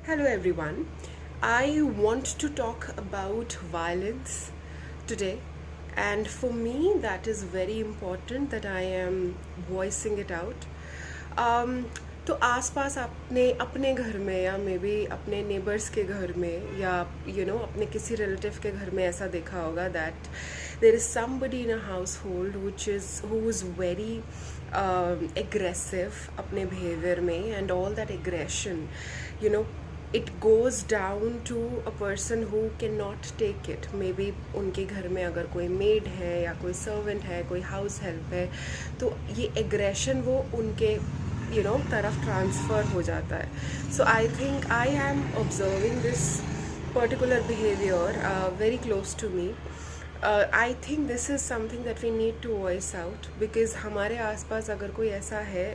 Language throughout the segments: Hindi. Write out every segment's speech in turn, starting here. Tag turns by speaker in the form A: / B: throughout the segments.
A: Hello everyone. I want to talk about violence today, and for me that is very important that I am voicing it out. um, तो आसपास आपने अपने घर में या मे बी अपने नेबर्स के घर में या अपने किसी रिलेटिव के घर में ऐसा देखा होगा that there is somebody in a house hold who is very aggressive अपने बिहेवियर में, and all that aggression it goes down to a person who cannot take it. Maybe उनके घर में अगर कोई मेड है या कोई सर्वेंट है, कोई हाउस हेल्प है, तो ये एग्रेशन वो उनके तरफ ट्रांसफ़र हो जाता है. So I think I am observing this particular behaviour very close to me. I think this is something that we need to voice out, because हमारे आसपास अगर कोई ऐसा है,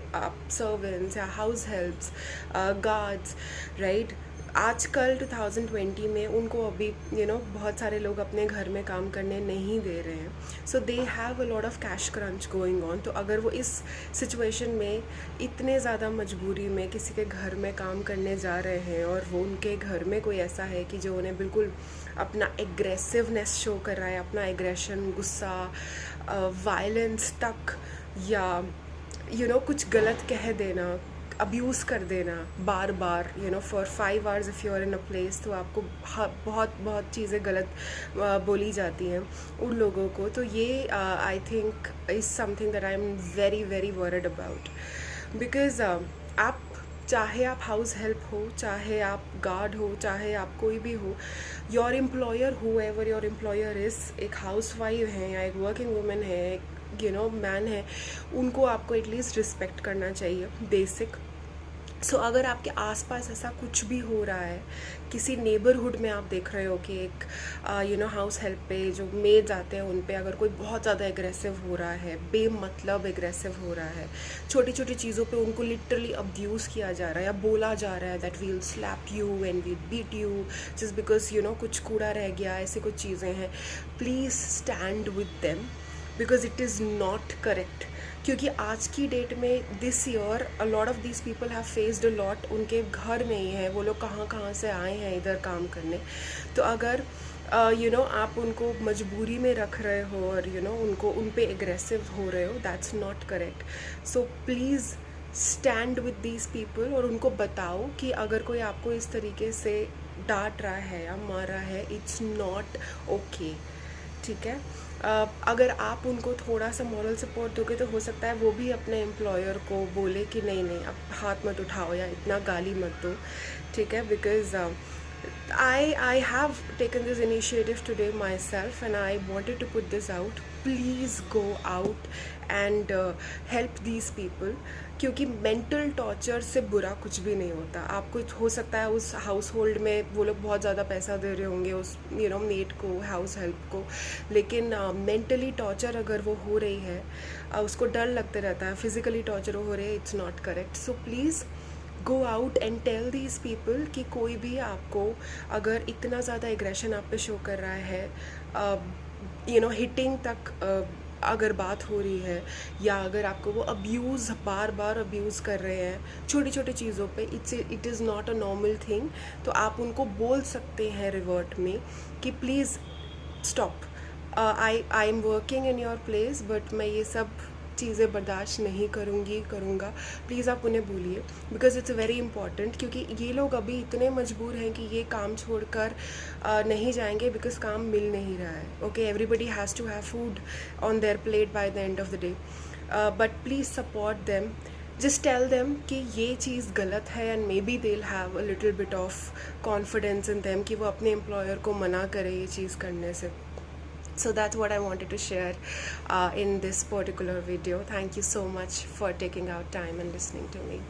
A: सर्वेंट्स या हाउस हेल्प्स, गार्ड्स, राइट, आजकल 2020 में उनको अभी बहुत सारे लोग अपने घर में काम करने नहीं दे रहे हैं. So they have a lot of cash crunch going on. तो अगर वो इस सिचुएशन में इतने ज़्यादा मजबूरी में किसी के घर में काम करने जा रहे हैं, और वो उनके घर में कोई ऐसा है कि जो उन्हें बिल्कुल अपना एग्रेसिवनेस शो कर रहा है, अपना एग्रेशन, गुस्सा, वायलेंस तक, या कुछ गलत कह देना, अब्यूज़ कर देना बार बार, for 5 hours if you are in a place, तो आपको बहुत बहुत चीज़ें गलत बोली जाती हैं उन लोगों को. तो ये I think is something that I am very very worried about, because चाहे आप हाउस हेल्प हो, चाहे आप गार्ड हो, चाहे आप कोई भी हो, your employer, whoever your employer is, एक हाउस वाइफ है या एक वर्किंग वुमेन है, एक मैन है, उनको आपको एटलीस्ट रिस्पेक्ट करना चाहिए, बेसिक. सो अगर आपके आसपास ऐसा कुछ भी हो रहा है, किसी नेबरहुड में आप देख रहे हो कि एक हाउस हेल्प पे जो मेड्स आते हैं उन पे अगर कोई बहुत ज़्यादा एग्रेसिव हो रहा है, बेमतलब एग्रेसिव हो रहा है, छोटी छोटी चीज़ों पे उनको लिटरली अब्यूज़ किया जा रहा है या बोला जा रहा है that we'll slap you and we'll beat you just because कुछ कूड़ा रह गया, ऐसी कुछ चीज़ें हैं, please stand with them, because it is not correct. क्योंकि आज की डेट में this year a lot of these people have faced a lot. उनके घर नहीं है, वो लोग कहाँ कहाँ से आए हैं इधर काम करने. तो अगर आप उनको मजबूरी में रख रहे हो और उनको उन पे एग्रेसिव हो रहे हो, that's not correct. So please stand with these people और उनको बताओ कि अगर कोई आपको इस तरीके से डांट रहा है या मार रहा है, इट्स नॉट ओके. ठीक है. अगर आप उनको थोड़ा सा मॉरल सपोर्ट दोगे तो हो सकता है वो भी अपने एम्प्लॉयर को बोले कि नहीं नहीं, अब हाथ मत उठाओ या इतना गाली मत दो. ठीक है. Because I have taken this initiative today myself and I wanted to put this out. Please go out and help these people, क्योंकि मेंटल टॉर्चर से बुरा कुछ भी नहीं होता. आपको हो सकता है उस हाउस होल्ड में वो लोग बहुत ज़्यादा पैसा दे रहे होंगे उस मेड को, हाउस हेल्प को, लेकिन मेंटली टॉर्चर अगर वो हो रही है, उसको डर लगते रहता है, फिज़िकली टॉर्चर हो रही है, it's not correct. So please go out and tell these people कि कोई भी आपको अगर इतना ज़्यादा एग्रेशन आप पे शो कर रहा है, हिटिंग तक अगर बात हो रही है, या अगर आपको वो अब्यूज़ बार बार अब्यूज़ कर रहे हैं छोटी छोटी चीज़ों पे, it is not a normal thing. तो आप उनको बोल सकते हैं रिवर्ट में कि please stop, I am working in your place, but मैं ये सब चीज़ें बर्दाश्त नहीं करूँगा. प्लीज़ आप उन्हें बोलिए, बिकॉज इट्स वेरी इंपॉर्टेंट. क्योंकि ये लोग अभी इतने मजबूर हैं कि ये काम छोड़कर नहीं जाएंगे, बिकॉज काम मिल नहीं रहा है. Okay, everybody has to have food on their plate by the end of the day, but please support them. Just tell them कि ये चीज़ गलत है, and maybe they will have a little bit of confidence in them कि वो अपने एम्प्लॉयर को मना करें ये चीज़ करने से. So that's what I wanted to share in this particular video. Thank you so much for taking out time and listening to me.